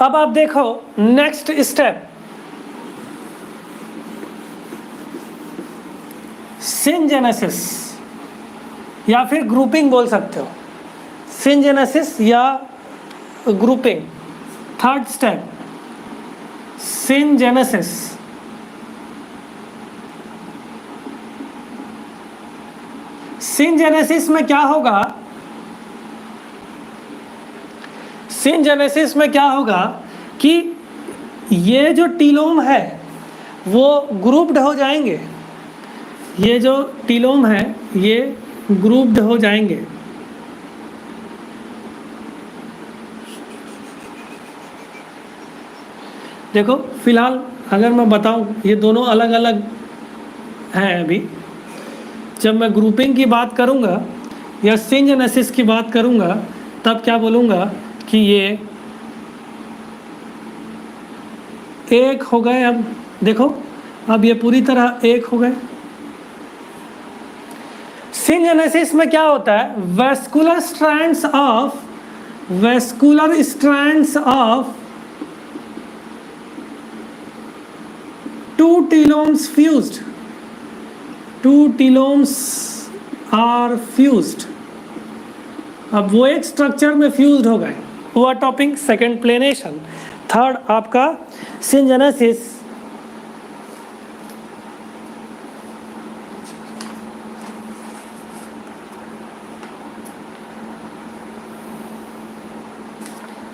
[SPEAKER 1] अब आप देखो नेक्स्ट स्टेप, सिनजेनेसिस या फिर ग्रुपिंग बोल सकते हो, सिनजेनेसिस या grouping. Third step syngenesis. Syngenesis में क्या होगा, सिनजेनेसिस में क्या होगा कि ये जो टीलोम है वो ग्रुप्ड हो जाएंगे, ये जो टीलोम है ये ग्रुप्ड हो जाएंगे। देखो फिलहाल अगर मैं बताऊं ये दोनों अलग अलग हैं। अभी जब मैं ग्रुपिंग की बात करूंगा या सिनजेनेसिस की बात करूंगा तब क्या बोलूंगा कि ये एक हो गए। अब देखो अब ये पूरी तरह एक हो गए। सिनजेनेसिस में क्या होता है, vascular strands of two telomes are fused. अब वो एक स्ट्रक्चर में फ्यूज्ड हो गए, हुआ टॉपिंग। Second planation. थर्ड आपका सिनजेनेसिस।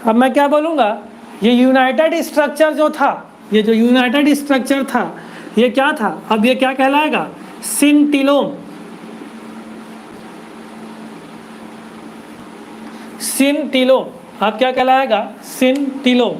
[SPEAKER 1] अब मैं क्या बोलूंगा, ये यूनाइटेड स्ट्रक्चर जो था, ये जो यूनाइटेड स्ट्रक्चर था ये क्या था, अब ये क्या कहलाएगा, सिनटीलोम। सिनटीलोम अब क्या कहलाएगा, सिनटीलोम।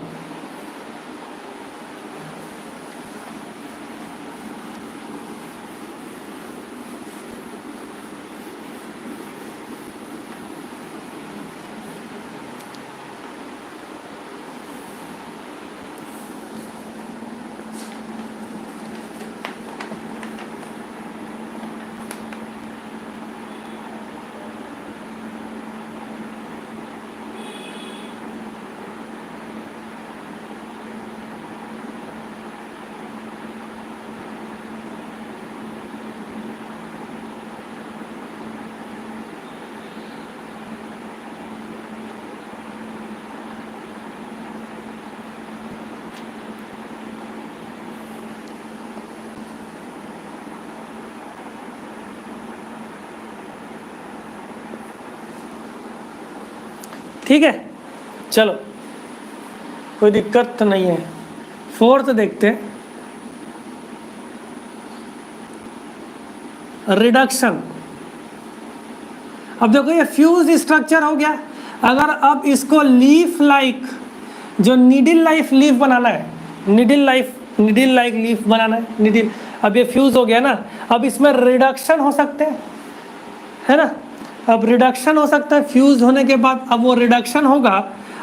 [SPEAKER 1] ठीक है, चलो कोई दिक्कत तो नहीं है। फोर्थ देखते हैं, रिडक्शन। अब देखो ये फ्यूज स्ट्रक्चर हो गया। अगर अब इसको लीफ लाइक, जो नीडल लाइफ लीफ बनाना है, नीडल लाइक लीफ बनाना है, नीडल। अब ये फ्यूज हो गया ना, अब इसमें रिडक्शन हो सकते हैं, है ना। अब रिडक्शन हो सकता है फ्यूज होने के बाद। अब वो रिडक्शन होगा,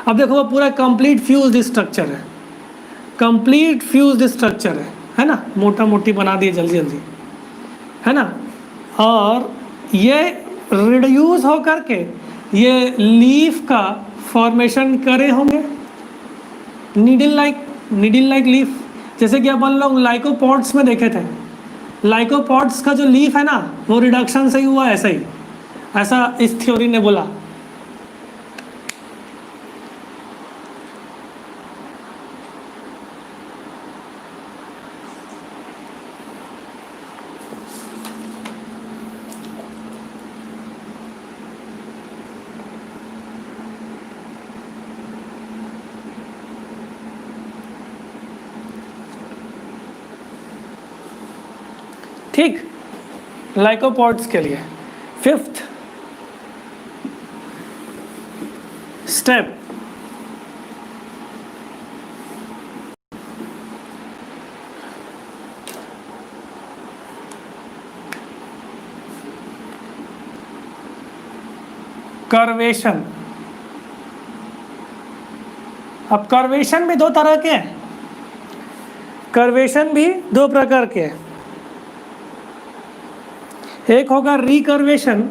[SPEAKER 1] अब देखो वो पूरा कंप्लीट फ्यूज्ड स्ट्रक्चर है, कंप्लीट फ्यूज्ड स्ट्रक्चर है ना। मोटा मोटी बना दिए जल्दी जल्दी, है ना। और ये रिड्यूस हो करके ये लीफ का फॉर्मेशन करे होंगे needle like, needle like leaf, जैसे कि अपन लोग लाइकोपॉड्स में देखे थे, लाइकोपॉड्स का जो लीफ है ना वो रिडक्शन से ही हुआ, ऐसा ही, ऐसा इस थ्योरी ने बोला। ठीक, लाइकोपॉड्स के लिए फिफ्थ स्टेप, कर्वेशन। अब कर्वेशन भी दो तरह के हैं, कर्वेशन भी दो प्रकार के हैं। एक होगा रिकर्वेशन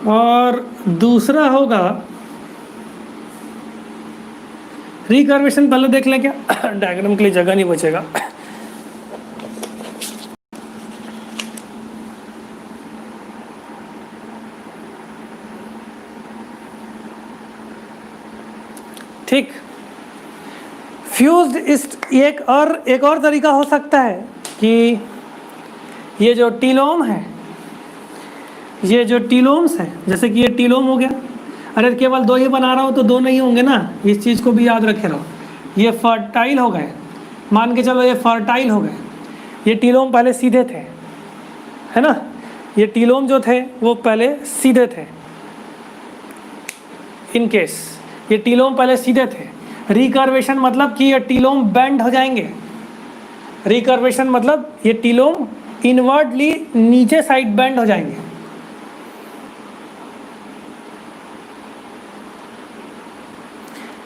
[SPEAKER 1] और दूसरा होगा, रिकर्वेशन पहले देख लें क्या, डायग्राम के लिए जगह नहीं बचेगा। ठीक, फ्यूज्ड इस एक और तरीका हो सकता है कि ये जो टीलोम है, ये जो टीलोम्स है, जैसे कि ये टीलोम हो गया, अरे केवल दो ही बना रहा हूँ तो दो नहीं होंगे ना, इस चीज़ को भी याद रखे रहो। ये फर्टाइल हो गए, मान के चलो ये फर्टाइल हो गए, ये टीलोम पहले सीधे थे, है ना, ये टीलोम जो थे वो पहले सीधे थे, इन केस ये टीलोम पहले सीधे थे। रिकर्वेशन मतलब कि ये टीलोम बेंड हो जाएंगे, रिकर्वेशन मतलब ये टीलोम इनवर्टली नीचे साइड बेंड हो जाएंगे।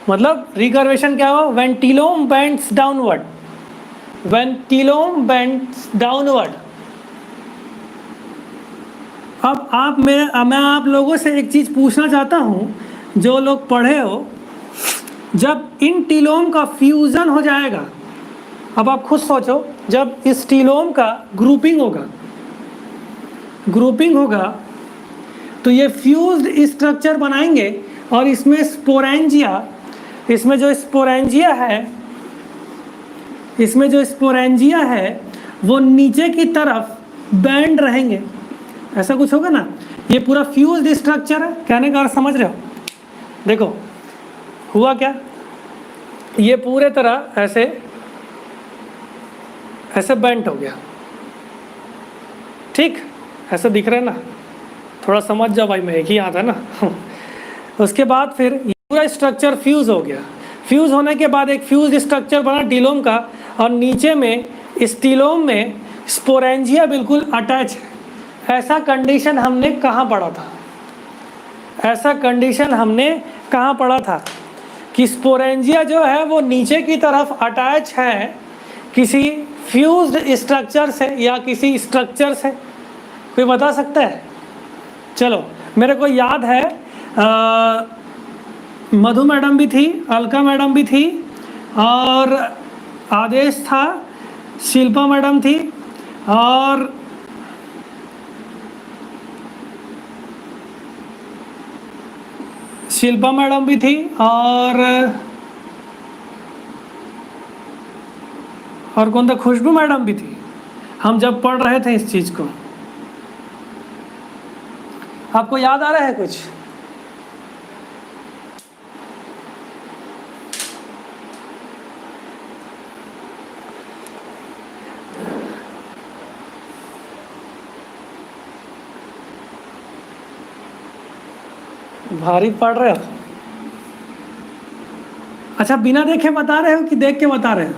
[SPEAKER 1] मतलब रिकर्वेशन क्या हुआ, when telome bends downward, when telome bends downward. अब मैं आप लोगों से एक चीज़ पूछना चाहता हूँ, जो लोग पढ़े हो, जब इन टीलोम का फ्यूज़न हो जाएगा, अब आप खुद सोचो, जब इस टीलोम का ग्रुपिंग होगा तो ये फ्यूज्ड स्ट्रक्चर बनाएंगे और इसमें स्पोरेंजिया, इसमें जो स्पोरेंजिया है वो नीचे की तरफ बैंड रहेंगे, ऐसा कुछ होगा ना। ये पूरा फ्यूज्ड स्ट्रक्चर है, कहने का अर्थ समझ रहे हो। देखो हुआ क्या, ये पूरे तरह ऐसे बेंट हो गया, ठीक, ऐसा दिख रहा है ना, थोड़ा समझ जाओ भाई, मैं एक ही आता है ना। उसके बाद फिर ये पूरा स्ट्रक्चर फ्यूज हो गया, फ्यूज होने के बाद एक फ्यूज स्ट्रक्चर बना टीलोम का, और नीचे में इस टीलोम में स्पोरेंजिया बिल्कुल अटैच है। ऐसा कंडीशन हमने कहाँ पढ़ा था, कि स्पोरेंजिया जो है वो नीचे की तरफ अटैच है किसी फ्यूज्ड स्ट्रक्चर से या किसी स्ट्रक्चर से, कोई बता सकता है। चलो मेरे को याद है, मधु मैडम भी थी, अलका मैडम भी थी, और आदेश था, शिल्पा मैडम थी, और शिल्पा मैडम भी थी, और कौन था, खुशबू मैडम भी थी। हम जब पढ़ रहे थे इस चीज़ को, आपको याद आ रहा है कुछ? भारी पढ़ रहे हो? अच्छा, बिना देखे बता रहे हो कि देख के बता रहे हो?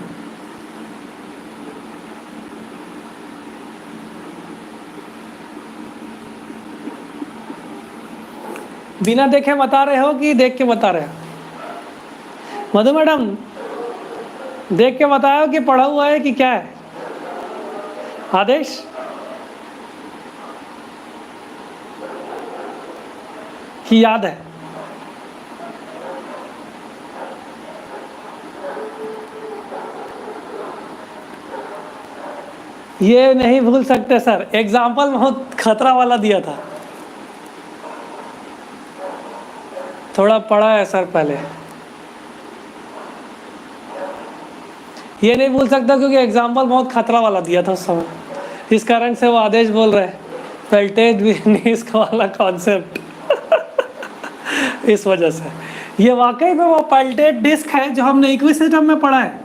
[SPEAKER 1] बिना देखे बता रहे हो कि देख के बता रहे हो? मधु मैडम, देख के बताओ कि पढ़ा हुआ है कि क्या है? आदेश, कि याद है? ये नहीं भूल सकते सर, एग्जाम्पल बहुत खतरा वाला दिया था, थोड़ा पढ़ा है सर पहले। ये नहीं भूल सकता क्योंकि एग्जाम्पल बहुत खतरा वाला दिया था उस समय, इस कारण से वो आदेश बोल रहे हैं पेल्टेड विनीस वाला कॉन्सेप्ट इस वजह से। ये वाकई में वो पेल्टेड डिस्क है जो हमने इक्विस सिस्टम में पढ़ा है।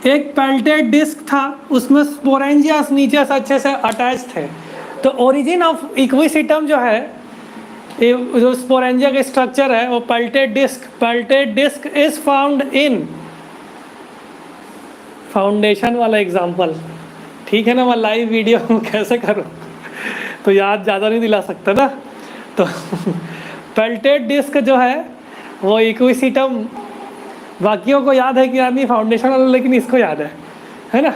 [SPEAKER 1] एक पेल्टेड डिस्क था, उसमें स्पोरेंजियस नीचे से अच्छे से अटैच थे। तो ओरिजिन ऑफ इक्विसिटम जो है, जो स्पोरेंजिया का स्ट्रक्चर है, वो peltate disc is found in foundation वाला एग्जांपल। ठीक है ना, मैं लाइव वीडियो कैसे करूं तो याद ज़्यादा नहीं दिला सकता ना। तो पेल्टेड डिस्क जो है वो इक्विसिटम, बाकियों को याद है कि याद नहीं फाउंडेशन वाला, लेकिन इसको याद है ना।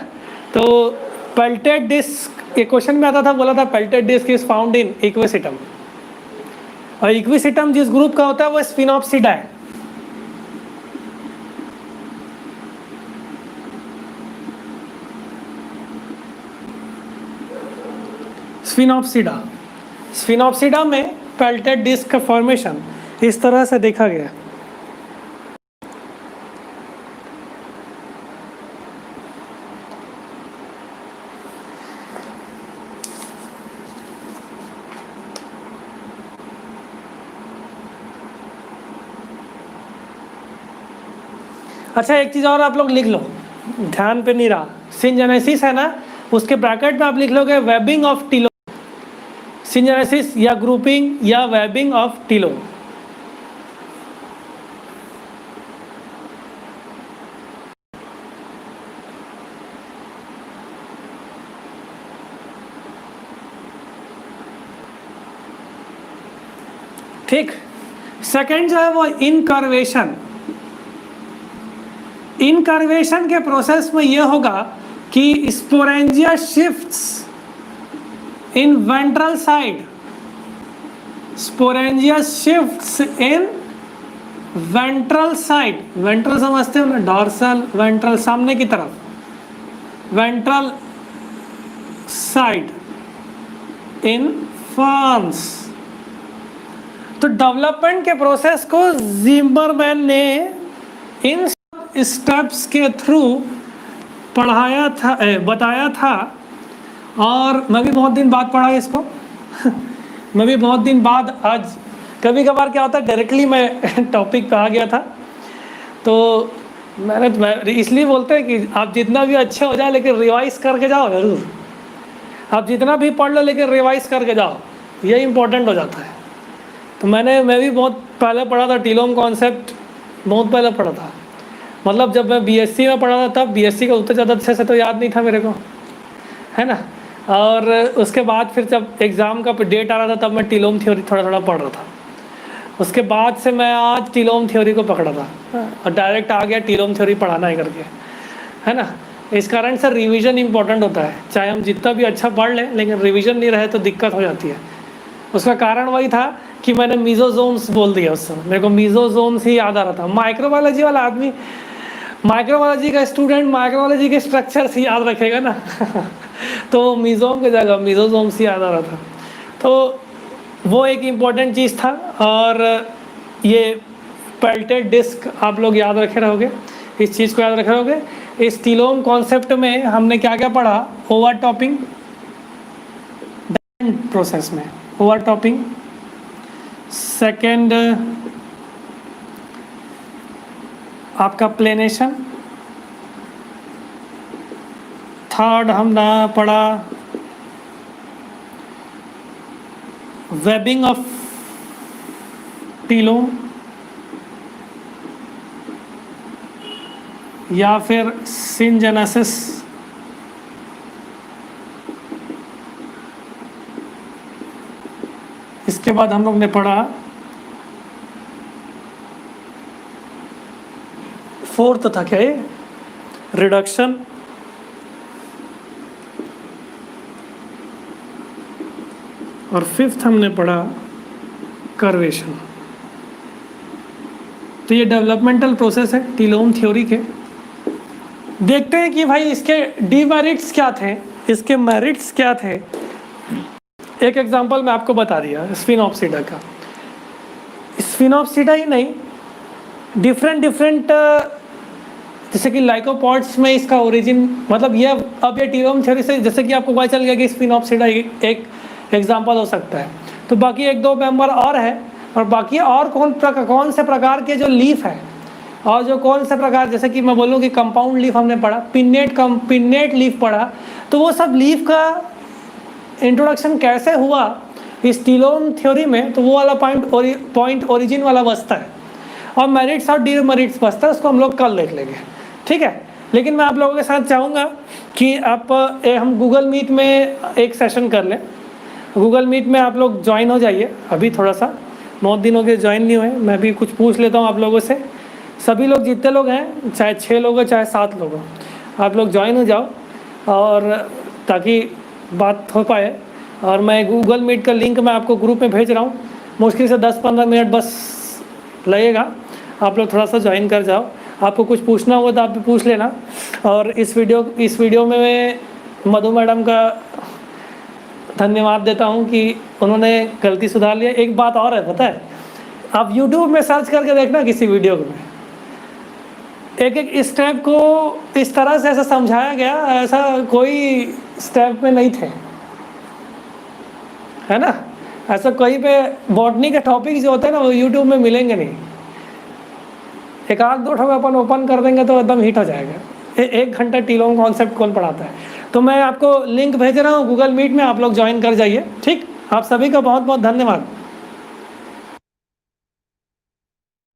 [SPEAKER 1] तो पेल्टेड डिस्क, ये क्वेश्चन में आता था, बोला था peltate disc is found in equisetum. और इक्विसिटम जिस ग्रुप का होता है वो स्फिनोप्सिडा है। स्फिनोप्सिडा में पेल्टेड डिस्क का फॉर्मेशन इस तरह से देखा गया। अच्छा, एक चीज़ और आप लोग लिख लो, ध्यान पे नहीं रहा, सिंजेनेसिस है ना, उसके ब्रैकेट में आप लिख लोगे वेबिंग ऑफ टीलो। सिंजेनेसिस या ग्रुपिंग या वेबिंग ऑफ टीलो। ठीक। सेकंड जो है वो इनकर्वेशन। इनकर्वेशन के प्रोसेस में यह होगा कि स्पोरेंजिया शिफ्ट्स इन वेंट्रल साइड, स्पोरेंजिया शिफ्ट्स इन वेंट्रल साइड। वेंट्रल समझते हो ना, डॉर्सल वेंट्रल, सामने की तरफ, वेंट्रल साइड इन फर्न्स। तो डेवलपमेंट के प्रोसेस को ज़िमरमैन ने इन स्टेप्स के थ्रू पढ़ाया था, बताया था। और मैं भी बहुत दिन बाद पढ़ा इसको मैं भी बहुत दिन बाद, आज कभी कभार क्या होता है डायरेक्टली मैं टॉपिक पे आ गया था। तो मैं इसलिए बोलते हैं कि आप जितना भी अच्छे हो जाए लेकिन रिवाइज करके जाओ ज़रूर। आप जितना भी पढ़ लो लेकिन रिवाइज करके जाओ, ये इम्पोर्टेंट हो जाता है। तो मैं भी बहुत पहले पढ़ा था टीलोम कॉन्सेप्ट, बहुत पहले पढ़ा था। मतलब जब मैं बीएससी में पढ़ा था तब बीएससी का उतना ज़्यादा अच्छे से तो याद नहीं था मेरे को, है ना। और उसके बाद फिर जब एग्ज़ाम का डेट आ रहा था तब मैं टीलोम थ्योरी थोड़ा थोड़ा पढ़ रहा था। उसके बाद से मैं आज टीलोम थ्योरी को पकड़ा था और डायरेक्ट आ गया टीलोम थ्योरी पढ़ाना है करके, है ना। इस कारण से रिवीजन इंपॉर्टेंट होता है, चाहे हम जितना भी अच्छा पढ़ लें लेकिन रिवीजन नहीं रहे तो दिक्कत हो जाती है। उसका कारण वही था कि मैंने मीजोजोम्स बोल दिया उस समय, मेरे को मीजोजोम्स ही याद आ रहा था। माइक्रोबायोलॉजी वाला आदमी, माइक्रोबायोलॉजी का स्टूडेंट माइक्रोबायोलॉजी के स्ट्रक्चर से याद रखेगा ना तो मीजोम की जगह मीजोजोम से याद आ रहा था। तो वो एक इम्पॉर्टेंट चीज़ था। और ये पेल्टेड डिस्क आप लोग याद रखे रहोगे, इस चीज़ को याद रखे रहोगे। इस टीलोम कॉन्सेप्ट में हमने क्या क्या पढ़ा, ओवरटॉपिंग प्रोसेस में, ओवरटॉपिंग। सेकेंड आपका प्लेनेशन। थर्ड हमने पढ़ा वेबिंग ऑफ टीलोम या फिर सिंजेनेसिस। इसके बाद हम लोग ने पढ़ा फोर्थ था क्या ये, रिडक्शन। और फिफ्थ हमने पढ़ा कर्वेशन। तो ये डेवलपमेंटल प्रोसेस है टीलोम थ्योरी के। देखते हैं कि भाई इसके डीमेरिट्स क्या थे, इसके मेरिट्स क्या थे। एक एग्जांपल मैं आपको बता दिया स्फिनोप्सिडा का। स्फिनोप्सिडा ही नहीं, डिफरेंट जैसे कि लाइकोपॉड्स में इसका ओरिजिन, मतलब ये अब ये टीलोम थ्योरी से जैसे कि आपको पता चल गया कि स्फिनोप्सिडा एक एग्जांपल हो सकता है। तो बाकी एक दो मेंबर और है, और बाकी और कौन से प्रकार के जो लीफ है, और जो कौन से प्रकार, जैसे कि मैं बोलूँ कि कंपाउंड लीफ हमने पढ़ा, पिन्नेट लीफ पढ़ा, तो वो सब लीफ का इंट्रोडक्शन कैसे हुआ इस टीलोम थ्योरी में, तो वो वाला पॉइंट ओरिजिन वाला बचता है, और मेरिट्स और डीमेरिट्स बचता है, उसको हम लोग कल देख लेंगे, ठीक है। लेकिन मैं आप लोगों के साथ चाहूँगा कि हम गूगल मीट में एक सेशन कर लें। गूगल मीट में आप लोग ज्वाइन हो जाइए, अभी थोड़ा सा बहुत दिन हो गए ज्वाइन नहीं हुए, मैं भी कुछ पूछ लेता हूँ आप लोगों से। सभी लोग जितने लोग हैं, चाहे 6 लोग हो चाहे 7 लोग हो, आप लोग ज्वाइन हो जाओ, और ताकि बात हो पाए। और मैं गूगल मीट का लिंक मैं आपको ग्रुप में भेज रहा हूँ, मुश्किल से 10-15 मिनट बस लगेगा, आप लोग थोड़ा सा ज्वाइन कर जाओ। आपको कुछ पूछना होगा तो आप भी पूछ लेना। और इस वीडियो में मैं मधु मैडम का धन्यवाद देता हूँ कि उन्होंने गलती सुधार लिया। एक बात और है, पता है, आप YouTube में सर्च करके देखना किसी वीडियो में, एक स्टेप को इस तरह से ऐसा समझाया गया, ऐसा कोई स्टेप में नहीं थे, है ना। ऐसा कहीं पे बॉटनी के टॉपिक जो होते हैं ना, वो YouTube में मिलेंगे नहीं। एक आध दो ठोक अपन ओपन कर देंगे तो एकदम हिट हो जाएगा। 1 घंटा टीलोम कॉन्सेप्ट कौन पढ़ाता है। तो मैं आपको लिंक भेज रहा हूँ गूगल मीट में, आप लोग ज्वाइन कर जाइए, ठीक। आप सभी का बहुत बहुत धन्यवाद।